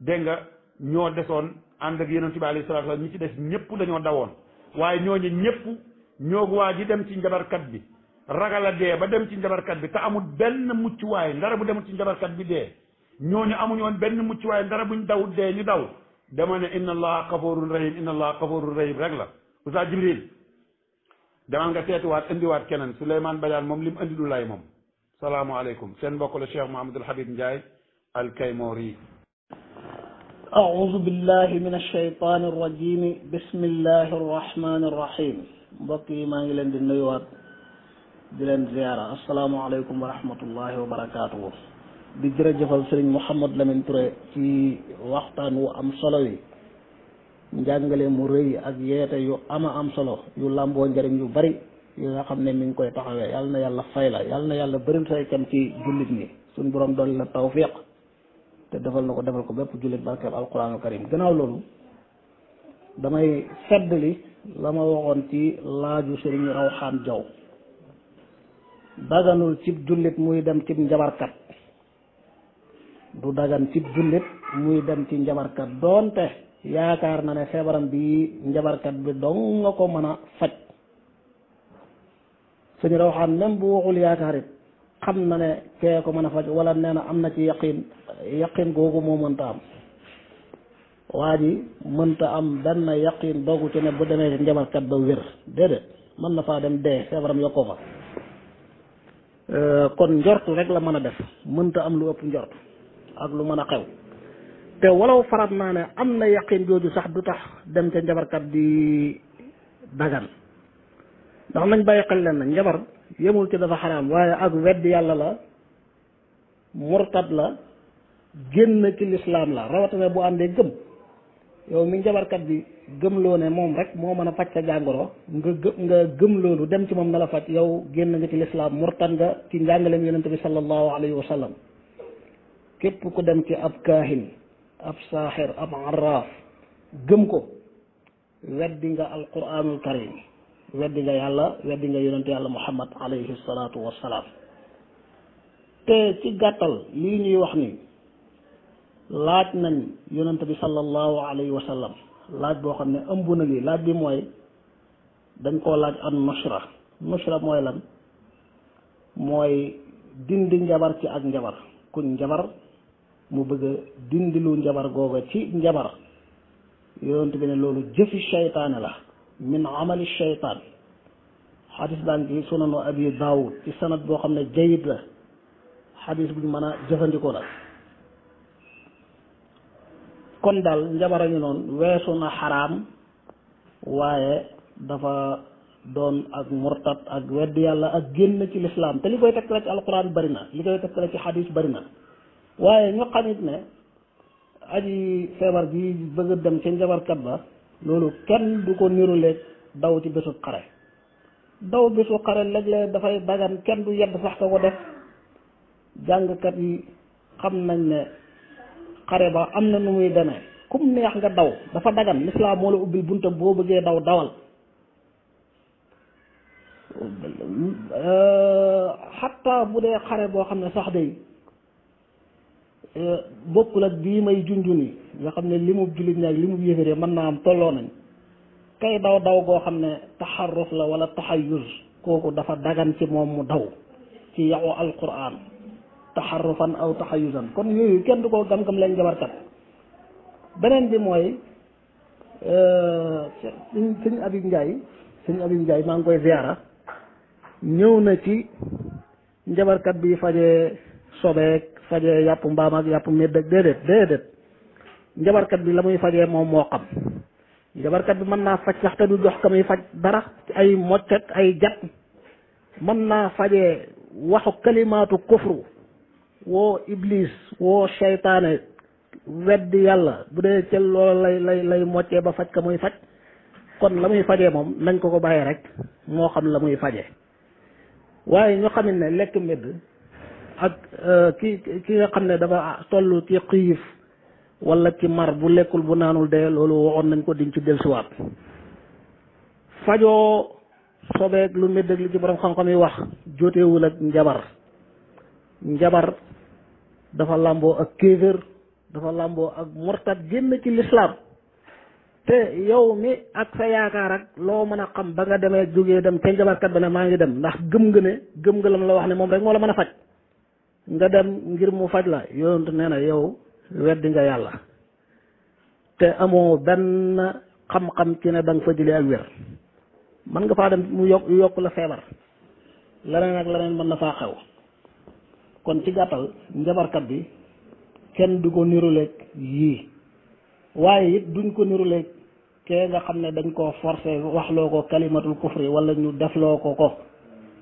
dégg nga ñoo desoon ànd ak yonent bi alayhi salaatu wa salaam ñi ci des ñëpp dañoo dawoon waaye ñooñu ñëpp ñoo waa ji dem ci njabarkat bi ragal a dee ba dem ci njabarkat bi te amul benn muccuwaay ndara bu demul ci njabarkat bi dee ñooñu amuñu woon benn muccuwaay ndara buñ daw dee ñu daw dama ne inna allaha kafurun rahim inna allaha kafurun rahim rek la Oustaz Jibril demal nga seetuwaat indiwaat keneen Souleymane Badiane moom li mu indi du lay moom salaamaaleykum seen mbokk la Cheikh Mouhamadul Habib Ndiaye al-Kaymori. أعوذ بالله من الشيطان الرجيم بسم الله الرحمن الرحيم mbokk yi maa ngi leen di nuyuwaat di leen ziyaara asalaamaaleykum wa rahmatullahi wa barakaatuhu di jërëjëfal Serigne Mouhamed Lamine Touré ci waxtaan wu am solo wi njàngale mu rëy ak yeete yu am solo yu làmboo njëriñ yu bari yi nga xam ne mi ngi koy taxawee yal na yàlla fay la yal na yàlla bëril say kam ci jullit ñi suñ borom dolli la tawfiq te defal ko bépp jullit barkeb alquranul karim gannaaw loolu damay feddali la ma waxoon ci laaju Serigne Rawxaan Jaw daganul cib jullit muy dem cib njabarkat du dagan cib jullit muy dem ci njabarkat doonte yaakaar na ne feebaram bi njabarkat bi dong nga ko mën a faj Serigne Rawxaan même bu waxul yaakaar it xam na ne kee ko mën a faj wala nee na am na ci yaqin googu moo mënta am waa ji mënta am benn yaqin doogu ci ne bu demee ci njabarkat ba wér déedéet mën na faa dem dee feebaram yokkoo fa kon njortu rek la mën a def mënta am lu ëpp njort ak lu mën a xew te walaw farat naa ne am na yaqin jooju sax du tax dem ca njabarkat di dagan ndax nañ bàyyi xel leen na njabar yemul ci dafa xaraam waaye ak weddi yàlla la murtad la génn ci lislaam la rawatina bu àndee gëm yow mi njabarkat bi gëm loo ne moom rek moo mën a faj sa jàngoro nga gëm loolu dem ci moom na la faj yow génn nga ci lislaam murtad nga ci njàngaleem yonente bi sallallahu alayhi wa sallam képp ku dem ci ab kaahin ab saaxir ab arraaf gëm ko weddi nga alquranul karim weddi nga yàlla weddi nga yonente yàlla muhammad alayhi salaatu wassalaam te ci gàttal lii ñuy wax ni laaj nañ yonente bi sallallahu alayhi wa sallam laaj boo xam ne ëmb na lii laaj bi mooy dañ koo laaj an nushra mooy lan mooy dindi njabar ci ak njabar kuñ njabar mu bëgg a dindi lu njabar googa ci njabar yonente bi ne loolu jëfi shaytaane la min amali shaytaan xadis baa ngi ci sunanu abi daawud ci sanad boo xam ne jayid la xadis buñ mën a jëfandikoo la kon daal njabara ñu noonu weesu na xaraam waaye dafa doon ak murtad ak weddi yàlla ak génn ci lislaam te li koy tegtale ci alquran bari na li koy tegtale ci xadis bari na waaye ñu xamit ne aji feebar bi bëgg a dem ca njabarkat ba loolu kenn du ko niruleeg daw ci bésu xare daw bésu xare léeg-léeg dafay dagan kenn du yedd sax ka ko def jàngkat yi xam nañ ne xare ba am na nu muy demee kum neex nga daw dafa dagan lislaam moo la ubbil buntam boo bëggee daw dawal xatta bu dee xare boo xam ne sax day bokkul ak bii may junjuni nga xam ne li mu jullit ñaag li mu yéeféree mën naa am tolloo nañ kay daw goo xam ne taxarruf la wala taxayyuz kooku dafa dagan ci moom mu daw ci yaxu alquran taxarrufan aw taxayyuzan kon yooyu kenn du ko gam-gam leen jabarkat beneen bi mooy sëñ Abib Njaay maa ngi koy ziyaara ñëw na ci njabarkat bi faje sobeek faje yàpp mbaam ak yàpp medd ak déedéet njabarkat bi la muy fajee moom moo xam njabarkat bi mën naa faj sax te du jox ka muy faj dara ci ay moccet ay jat mën naa fajee waxu kalimaatu kufru woo iblis woo seytaane weddi yàlla bu dee cël loola lay moccee ba faj ka muy faj kon la muy fajee moom nañ ko bàyyee rek moo xam la muy fajee waaye ñu xamit ne lekk medd ak ki nga xam ne dafa toll ci xiif wala ci mar bu lekkul bu naanul dee loolu waxoon nañ ko diñ ci dellusiwaat fajoo sobeek lu medd ak li ci borom xam-xam yi wax joteewul ak njabar dafa làmboo ak kéefër dafa làmboo ak murtad génn ci lislaam te yow mi ak sa yaakaar ak loo mën a xam ba nga demee jógee dem te njabarkat ba ne maa ngi dem ndax gëm nga lam la wax ne moom rek moo la mën a faj nga dem ngir mu faj la yonent nee na yow weddi nga yàlla te amoo benn xam-xam ci ne da nga fa jëlee ak wér mën nga faa dem mu yokk la feebar leneen ak leneen mën na faa xew kon ci gàttal njabarkat bi kenn du ko niruleeg yii waaye it duñ ko niruleeg kee nga xam ne dañ koo forcé waxloo ko kalimatul kufri wala ñu defloo ko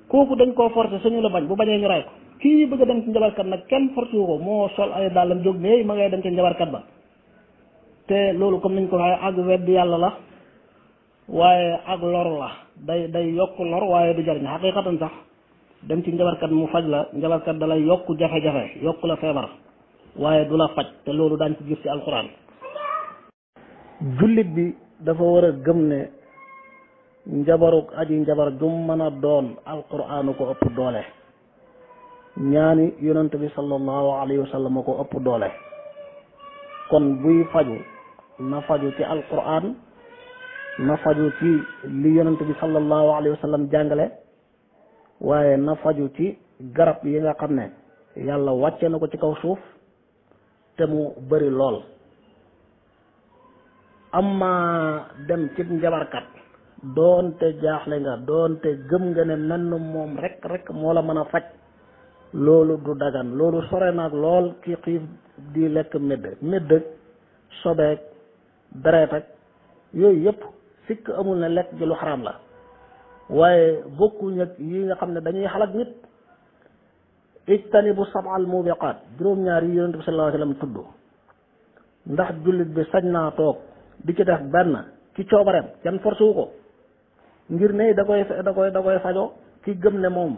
kooku dañ koo forcé suñu la bañ bu bañee ñu ray ko kii bëgg a dem ci njabarkat nag kenn forcé wu ko moo sol ay dàllam jóg ne ma ngay dem ci njabarkat ba te loolu comme niñ ko waxee ak weddi yàlla la waaye ak lor la day yokk lor waaye du jariñ xaqiqatan sax dem ci njabarkat mu faj la njabarkat da lay yokk jafe-jafe yokk la feebar waaye du la faj te loolu daañ ko gis ci alquran jullit bi dafa war a gëm ne njabaruk aji njabar jum mën a doon alquranu ko ëpp doole ñaani yonent bi sallallahu alayhi wa sallam ko ëpp doole kon buy faju na faju ci alquran na faju ci li yonent bi sallallahu alayhi wa sallam jàngale waaye na faju ci garab yi nga xam ne yàlla wàcce na ko ci kaw suuf te mu bari lool amma dem ci njabarkat doonte jaaxle nga doonte gëm nga ne menn moom rek moo la mën a faj loolu du dagan loolu sore naag lool ki xiif di lekk médd sobeek deret ak yooyu yëpp sikk amul ne lekk gi lu xaraam la waaye bokkuñ ak yi nga xam ne dañuy xalak nit. ijtanibu sab'al mubiqaat juróom-ñaar yi yonent bi sallallahu alayhi wa sallam tudd ndax jullit bi sañ naa toog di ci def benn ci coobareem kenn force wu ko ngir ne da koy fajo ki gëm ne moom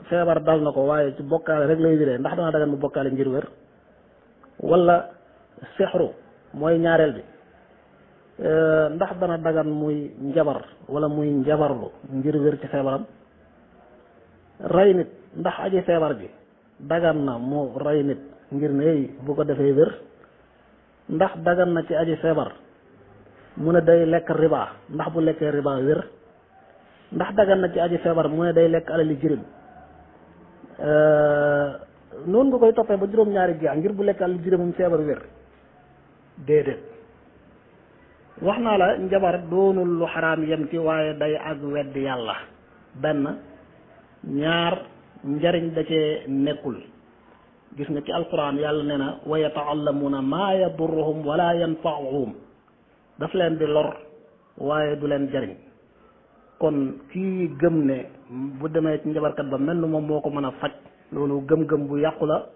feebar dal na ko waaye ci bokkaale rek lay wéree ndax dana dagan mu bokkaale ngir wér wala sexru mooy ñaareel bi ndax dana dagan muy njabar wala muy njabarlu ngir wér ci feebaram rey nit ndax aji feebar bi dagan na mu rey nit ngir ne bu ko defee wér ndax dagan na ci aji feebar mu ne day lekk riba ndax bu lekkee riba wér ndax dagan na ci aji feebar mu ne day lekk alali jirim noonu nga koy toppee ba juróom-ñaari gi ngir bu lekk alali jirimum feebar wér déedéet wax naa la njabar doonul lu xaraam yem ci waaye day ak weddi yàlla benn ñaar njariñ da cee nekkul gis nga ci alquran yàlla nee na wa yataallamuuna maa yadurruhum wala yanfauhum daf leen di lor waaye du leen jariñ kon kii gëm ne bu demee ci njabarkat ba mel ni moom moo ko mën a faj loolu gëm-gëm bu yàqu la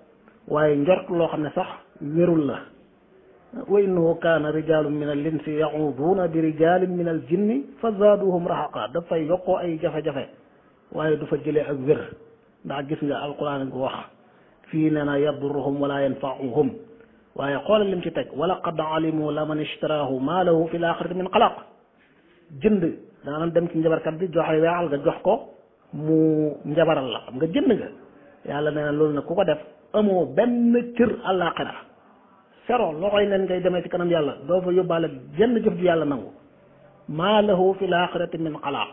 waaye njort loo xam ne sax wérul la wa innahu kaana rijalun min al insi yaquduuna bi rijalin min al jinni fa zaaduhum rahaqa dafay yokkoo ay jafe-jafe waaye du fa jëlee ak wér ndax gis nga alquran ko wax fii nee na yadurruhum wala yanfauhum waaye xoolal lim ci teg wala qad alimu la man ishtaraahu maa lahu fi l axirati min xalaq jënd daanam dem ci njabarkat bi joxe weexal nga jox ko mu njabaral la xam nga jënd nga yàlla nee na loolu nag ku ko def amoo benn cër àllaaxira sero loxoy nen ngay demee ci kanam yàlla doo fa yóbbaale jenn jëf ju yàlla nangu maa lahu fi l axirati min xalaq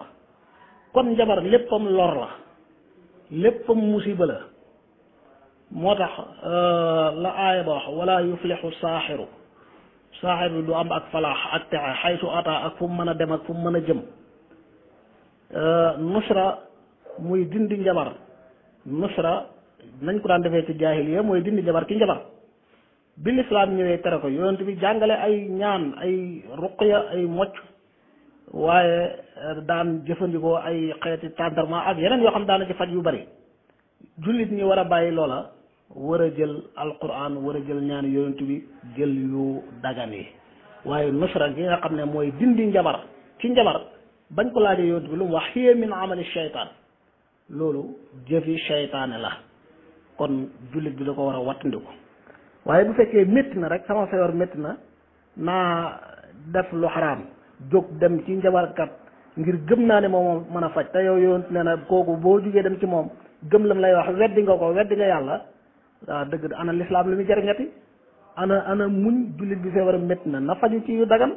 kon njabar léppam lor la léppam musiba la moo tax la aaya ba wax wala yuflixu saaxiru saaxir bi du am ak falaax ak texe xaytu ata ak fu mu mën a dem ak fu mu mën a jëm nusra muy dindi njabar nusra nañ ko daan defee ci jaahiliya mooy dindi njabar ci njabar bi lislaam ñëwee tere ko yonent bi jàngale ay ñaan ay ruqya ay mocc waaye daan jëfandikoo ay xeeti tàndarma ak yeneen yoo xam daana ci faj yu bari jullit ñi war a bàyyi loola war a jël alquran war a jël ñaan yonent bi jël yu dagan yi waaye nusra gi nga xam ne mooy dindi njabar ci njabar bañ ko laajee yonent bi lu mu wax hiya min amali shaytaan loolu jëfi shaytaane la kon jullit bi da ko war a wattandiku waaye bu fekkee métti na rek sama feebar métti na naa def lu xaraam jóg dem ci njabarkat ngir gëm naa ne moom mën a faj te yow yonent nee na kooku boo jugee dem ci moom gëm lam lay wax weddi nga ko weddi nga yàlla waaw dëgg ana lislaam li muy jariñati ana muñ jullit bi feebaram métti na faju ci yu dagan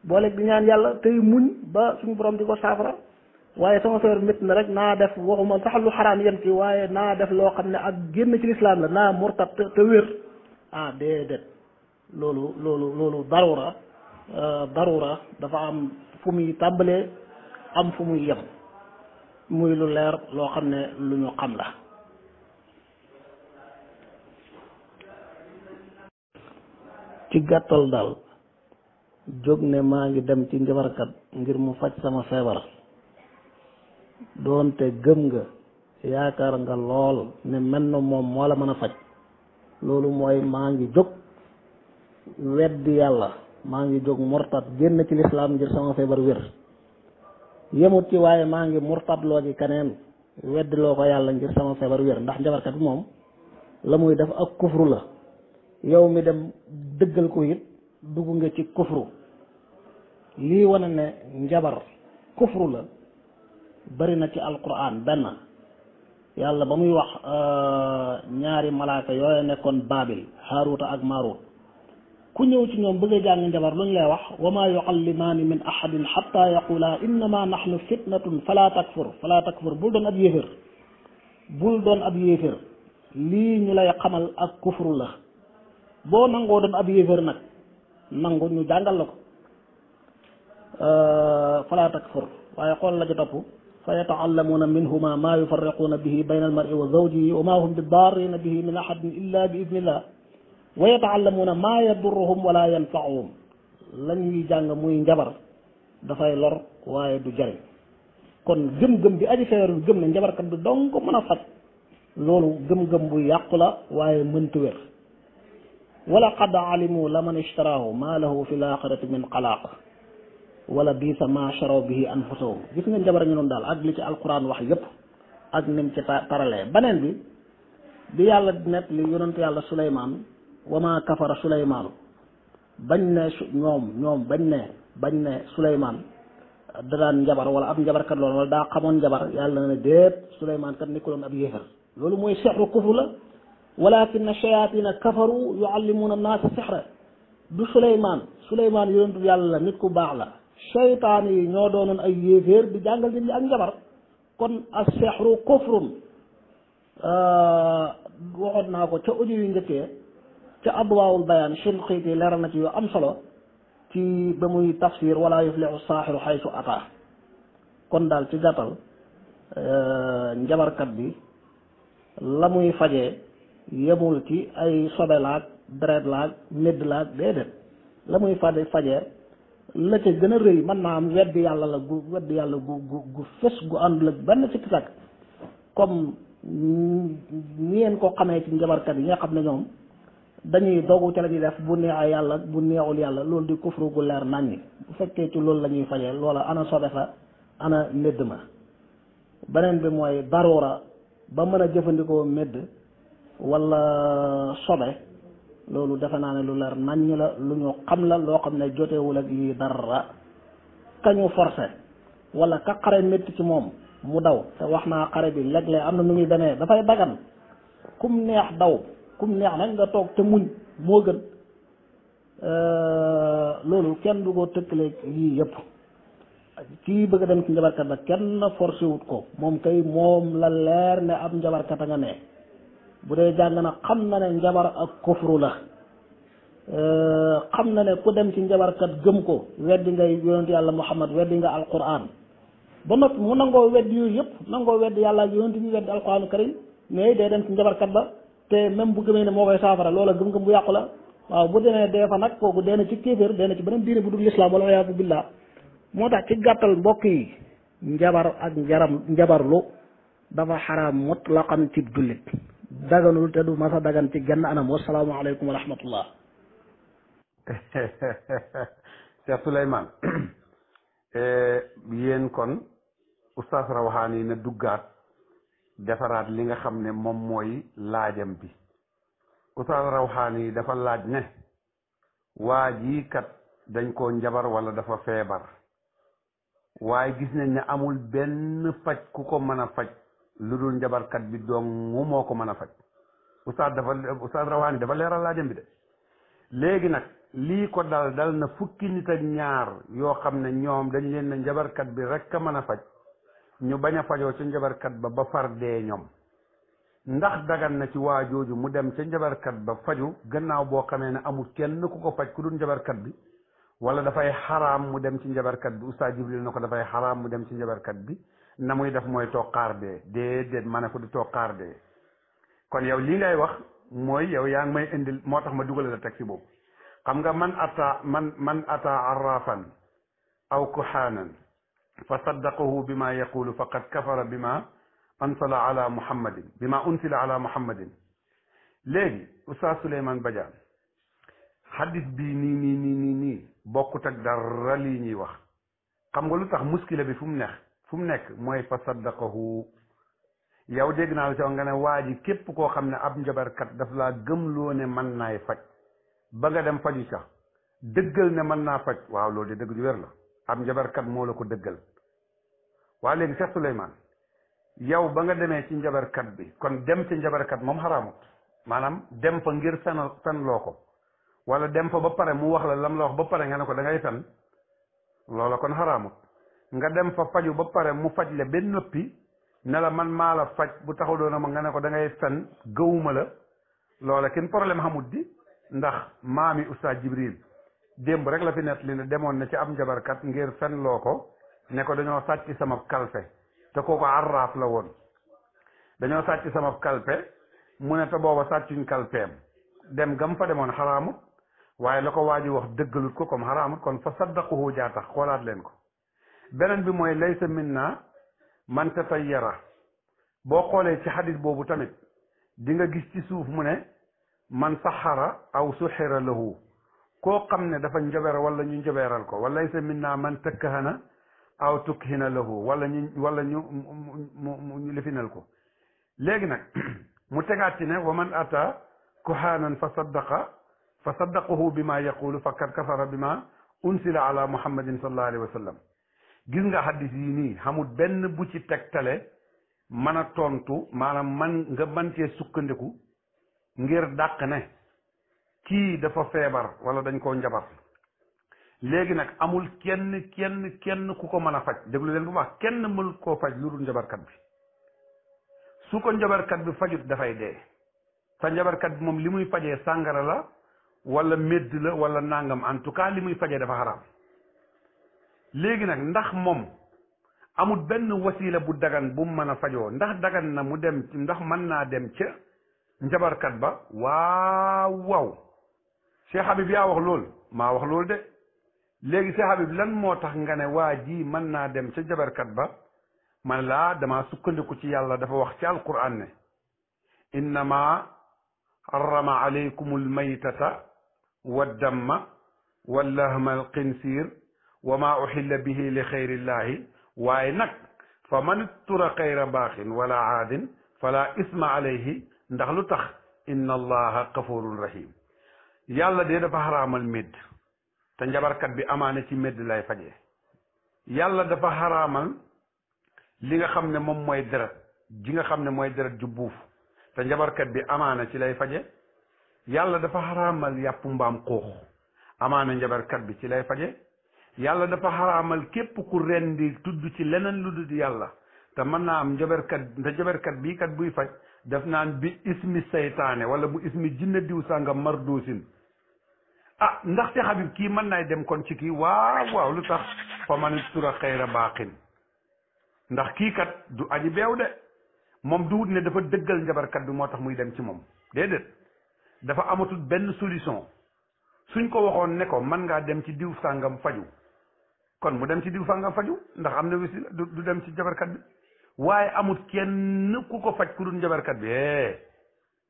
booleeg di ñaan yàlla tey muñ ba suñu borom di ko saafara waaye sama feebar métti na rek naa def waxuma sax lu xaraam yem ci waaye naa def loo xam ne ak génn ci lislaam la naa murtat te wér déedéet loolu darura dafa am fu muy tàmbalee am fu muy yem muy lu leer loo xam ne lu ñu xam la ci gàttal daal jóg ne maa ngi dem ci njabarkat ngir mu faj sama feebar doonte gëm nga yaakaar nga lool ne mel na moom moo la mën a faj loolu mooy maa ngi jóg weddi yàlla maa ngi jóg murtat génn ci lislaam ngir sama feebar wér yemut ci waaye maa ngi murtat loo ci keneen weddi loo ko yàlla ngir sama feebar wér ndax njabarkat bi moom la muy def ak kufru la yow mi dem dëggal ko it dugg nga ci kufru lii wane ne njabar kufru la bari na ci alquran benn yàlla ba muy wax ñaari malaaka yooyu nekkoon baabil haaruta ak maarut ku ñëw ci ñoom bëgg a jàng njabar lu ñu lay wax wa maa yuallimaani min ahadin xatta yaqula innama nahnu fitnatun fala takfur bul doon ab yéefér lii ñu lay xamal ak kufru la boo nangoo doon ab yéefér nag nangu ñu jàngal la ko fala takfur waaye xool la ci topp fa yataallamuuna minhuma maa yufarriquuna bihi bayna almari wa zawjihi wa maa hum bi daarrina bihi min ahadin illa bi idnillah wa yataallamuuna maa yadurruhum wala yanfa'uhum la ñuy jàng muy njabar dafay lor waaye du jariñ kon gëm-gëm bi aji feebarul gëm ne njabarkat bi dong ko mën a faj loolu gëm-gëm bu yàqu la waaye mëntu wér wala qad alimu laman ishtaraahu maa lahu fi laaxirati min xalaaq wala biisa ma sharaw bihi anfusahum gis nga njabar ñu noonu daal ak li ci alquran wax yépp ak nim ci taralee beneen bi yàlla net li yonentu yàlla Suleymaan wa ma kafara Suleymaanu bañ ne ñoom bañ ne Suleymaan da daan njabar wala ab njabarkat loolu wala daa xamoon njabar yàlla na ne déet Suleymaan kat nekkuloon ab yéefar loolu mooy sixru kufru la walakin shayatina kafaru yuallimuuna annaasa sixra du Suleymaan yonentu yàlla la nit ku baax la seytaan yi ñoo doonoon ay yéeféer di jàngal nit ñi ak njabar kon as-sihru kufrun waxoon naa ko ca audio yu njëkkee ca adwaawul bayaan Shinqiiti leeral na ci yu am solo ci ba muy tafsir wala yuflihu saaxiru xaysu ataa kon daal ci gàttal njabarkat bi la muy fajee yemul ci ay sobe laag deret laag médd laag déedéet la muy fajee la ca gën a rëy mën naa am weddi yàlla gu fës gu àndul ak benn sikki sàkk comme ngeen ko xamee ci njabarkat yi nga xam ne ñoom dañuy dogu ca la ñuy def bu neexee yàlla bu neexul yàlla loolu di kufru gu leer naññi bu fekkee ci loolu la ñuy fajee loola ana sobe fa ana médd ma beneen bi mooy daroora ba mën a jëfandikoo médd wala sobe loolu defe naa ne lu leer naññ la lu ñu xam la loo xam ne jotewul ak yi dara kañu forcé wala ka xare métti ci moom mu daw te wax naa xare bi léeg-léeg am na nu muy demee dafay dagan kum neex daw kum neex nag nga toog te muñ moo gën loolu kenn du ko tëkkaleeg yii yëpp kii bëgg a dem ci njabarkat ba kenn forcé wut ko moom kay moom la leer ne ab njabarkat a nga ne bu dee jàng na xam na ne njabar ak kufru la xam na ne ku dem ci njabarkat gëm ko weddi ngay yonent yàlla Muhammad weddi nga alquran ba noppi mu nangoo weddi yooyu yëpp nangoo weddi yàlla ak yonent bi weddi alquran karim mais day dem ci njabarkat ba te même bu gëmee ne moo koy saafara loola gëm-gëm bu yàqu la waaw bu demee dee fa nag kooku dee na ci kéeféer dee na ci beneen diine bu dul lislaam wala iyaazu billah moo tax ci gàttal mbokk yi njabar ak njabarlu dafa xaraam mutlaqan ci jullit daganul te du masa dagan ci genn anam wasalaamu aleykum wa rahmatullah Cheikh Souleymane yéen kon oustaz Rawhani na duggaat defaraat li nga xam ne moom mooy laajam bi oustaz Rawhani dafa laaj ne waa jii kat dañ koo njabar wala dafa feebar waaye gis nañ ne amul benn faj ku ko mën a faj lu dul njabarkat bi dong moo ko mën a faj oustaz Rawhani dafa leeral laajam bi de léegi nag lii ko dal na fukki nit ak ñaar yoo xam ne ñoom dañ leen ne njabarkat bi rek a mën a faj ñu bañ a fajoo ca njabarkat ba far dee ñoom ndax dagan na ci waa jooju mu dem ca njabarkat ba faju gannaaw boo xamee ne amul kenn ku ko faj ku dul njabarkat bi wala dafay xaraam mu dem ci njabarkat bi oustaz Jibril na ko dafay xaraam mu dem ci njabarkat bi na muy def mooy toog xaar dee déedéet ma ne ko di toog xaar dee kon yow lii ngay wax mooy yow yaa ngi may indil moo tax ma dugal la teg ci boobu xam nga man ata arrafan aw kuhaanan fa saddaqahu bima yaqulu faqad kafara bima unsila ala muhammadin léegi oustaz Souleymane Badiane hadis bii nii bokkut ak dara lii ñuy wax xam nga lu tax muskila bi fu mu nekk mooy fa saddaqahu yow dégg naa la ci nga ne waa ji képp koo xam ne ab njabarkat daf laa gëmloo ne mën naay faj ba nga dem faju ca dëggal ne mën naa faj waaw loolu de dëgg ju wér la ab njabarkat moo la ko dëggal waa léegi Cheikh Souleymane yow ba nga demee ci njabarkat bi kon dem ci njabarkat moom xaraamut maanaam dem fa ngir fen loo ko wala dem fa ba pare mu wax la lam la wax ba pare nga ne ko da ngay fen loola kon xaraamut nga dem fa faju ba pare mu faj le ba noppi ne la man maa la faj bu taxaw doona ma nga ne ko da ngay fen gëwuma la loola kenn problème xamut di ndax maami oustaz Jibril démb rek la fi nett li ne demoon na ci ab njabarkat ngir fen loo ko ne ko dañoo sàcc sama kalpe te kooku arraaf la woon dañoo sàcc sama kalpe mu ne te booba sàccuñ kalpeem dem gam fa demoon xaraamut waaye la ko waa ji wax dëggalut ko comme xaraamut kon fa saddaquhu jaa tax xoolaat leen ko beneen bi mooy laysa minna man tatayyara boo xoolee ci xadis boobu tamit di nga gis ci suuf mu ne man saxara aw suxira lahu koo xam ne dafa njober wala ñu njobeeral ko wala laysa minna man tëkkahana aw tukhina lahu wala ñu mu lifinal ko léegi nag mu tegaat ci ne wa man ata kuhaanan fa saddaqahu bima yaqulu faqad kafara bima unsila ala muhammadin sallallahu alayhi wa sallam gis nga xaddis yi nii xamul benn bu ci tegtale mën a tontu maanaam nga mën cee sukkandiku ngir dàq ne kii dafa feebar wala dañ koo njabar léegi nag amul kenn ku ko mën a faj déglu leen bu baax kenn mënul koo faj lu dul njabarkat bi su ko njabarkat bi fajut dafay dee sa njabarkat bi moom li muy fajee sàngara la wala médd la wala nangam en tout cas li muy fajee dafa xaraam léegi nag ndax moom amul benn wasila bu dagan bu mu mën a fajoo ndax dagan na mu dem ndax mën naa dem ca njabarkat ba waaw Cheikh Habib yaa wax loolu maa wax loolu de léegi Cheikh Habib lan moo tax nga ne waa ji mën naa dem ca njabarkat ba man laa dama sukkandiku ci yàlla dafa wax ci alquran ne innama harrama alaykum almaytata waddamma wallahma alqinsir wa ma uhilla bihi li xayrillahi waaye nag fa man ittura xayra baaxin wala aadin fala isma alayhi ndax lu tax inna allaha gafurun rahim yàlla de dafa xaraamal médd te njabarkat bi amaana ci médd lay fajee yàlla dafa xaraamal li nga xam ne moom mooy deret ji nga xam ne mooy deret ju buuf te njabarkat bi amaana ci lay faje yàlla dafa xaraamal yàpp mbaam xuux amaana njabarkat bi ci lay faje yàlla dafa xaraamal képp ku rendi tudd ci leneen lu dul yàlla te mën naa am njabarkat bii kat buy faj def naan bi ismi saytaane wala bu ismi jinne diw sànga marduusin ndax ci Habib kii mën naay dem kon ci kii waaw lu tax fa man tura xayra baaqin ndax kii kat du aji beew de moom du wut ne dafa dëggal njabarkat bi moo tax muy dem ci moom déedéet dafa amatul benn solution suñ ko waxoon ne ko mën ngaa dem ci diw sàngam faju kon mu dem ci diw sàngam faju ndax am na wisi du dem ci njabarkat bi waaye amul kenn ku ko faj ku dul njabarkat bi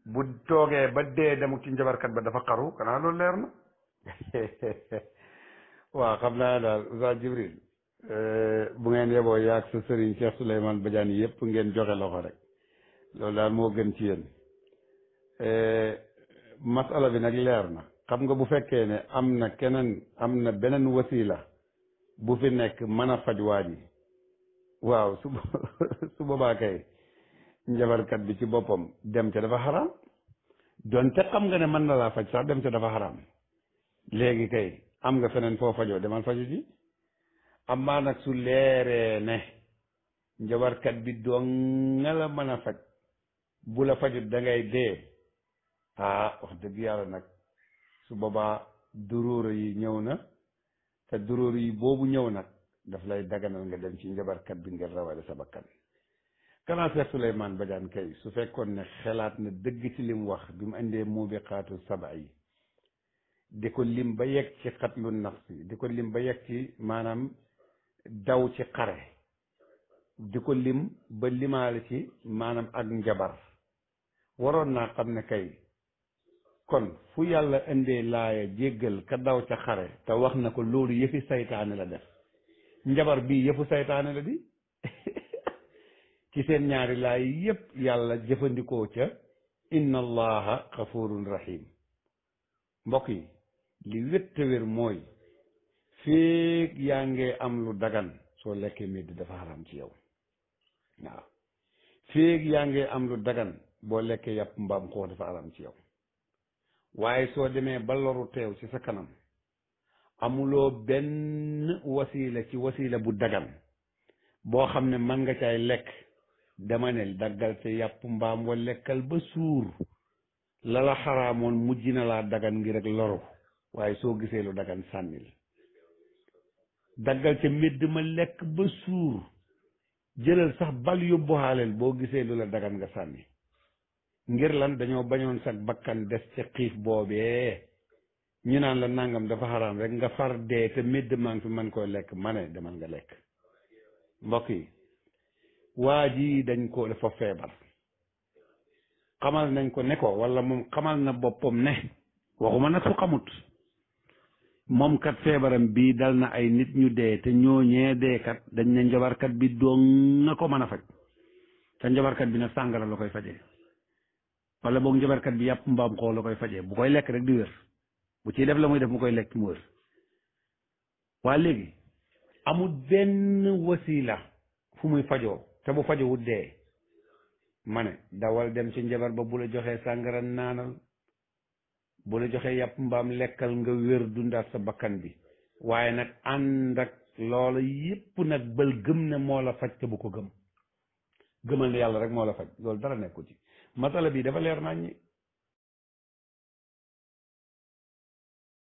bu toogee ba dee demut ci njabarkat ba dafa xaru kanaa loolu leer na waaw xam naa daal Oustaz Jibril bu ngeen yeboo yaag sa sëriñ Cheikh Souleymane Badiane yëpp ngeen joxe loxo rek loolu daal moo gën ci yéen masala bi nag leer na xam nga bu fekkee ne am na beneen wasila bu fi nekk mën a faj waa ji waaw su boobaa kay njabarkat bi ci boppam dem ca dafa xaraam donte xam nga ne mën na laa faj sax dem ca dafa xaraam léegi kay am nga feneen foo fajoo demal faju ji amaa nag su leeree ne njabarkat bi doo nga la mën a faj bu la fajut da ngay dee wax dëgg yàlla nag su boobaa duróoro yi ñëw na te duróoro yi boobu ñëw nag daf lay daganal nga dem ci njabarkat bi ngir rawale sa bakkan kanaa Cheikh Souleymane Badiane kay su fekkoon ne xelaat na dëgg ci lim wax bi mu indee muubiqaatu saba yi di ko lim ba yegg ci xatlu nafsi di ko lim ba yegg ci maanaam daw ci xare di ko lim ba limaale ci maanaam ak njabar waroon naa xam ne kay kon fu yàlla indee laaya jéggal ka daw ca xare te wax na ko loolu yëfi saytaane la def njabar bii yëfu saytaane la di ci seen ñaari laay yëpp yàlla jëfandikoo ca inna allaha xafurun rahim mbokk yi li wétta wér mooy féeg yaa ngee am lu dagan soo lekkee médd dafa xaram ci yow waaw féeg yaa ngee am lu dagan boo lekkee yàpp mbaam xuux dafa xaram ci yow waaye soo demee ba loru teew ci sa kanam amuloo benn wasila ci wasila bu dagan boo xam ne mën nga caay lekk dama ne daggal ca yàpp mbaam wa lekkal ba suur la la xaraamoon mujj na laa dagan ngir rek loru waaye soo gisee lu dagan sànnil daggal ca médd ma lekk ba suur jëlal sax bal yóbbu xaaleel boo gisee lu la dagan nga sànni ngir lan dañoo bañoon sa bakkan des ca xiif boobee ñu naan la nangam dafa xaraam rek nga far dee te médd maa ngi fi mën koy lekk ma ne demal nga lekk mbokk yi waa ji dañ ko dafa feebar xamal nañ ko ne ko wala moom xamal na boppam ne waxuma nag su xamut moom kat feebaram bii dal na ay nit ñu dee te ñooñee dee kat dañ ne njabarkat bi doon nga ko mën a faj te njabarkat bi nag sàngara la koy fajee wala boog njabarkat bi yàpp mbaam xoo la koy fajee bu koy lekk rek di wér bu ciy def la muy def mu koy lekk mu wér waa léegi amul benn wasila fu muy fajoo te bu fajowut dee ma ne dawal dem ci njabar ba bu la joxee sàngara naanal bu la joxee yàpp mbaam lekkal nga wér dundaat sa bakkan bi waaye nag ànd ak loola yépp nag bal gëm ne moo la faj te bu ko gëm gëmal ne yàlla rek moo la faj loolu dara nekku ci masala bi dafa leer nañ ñi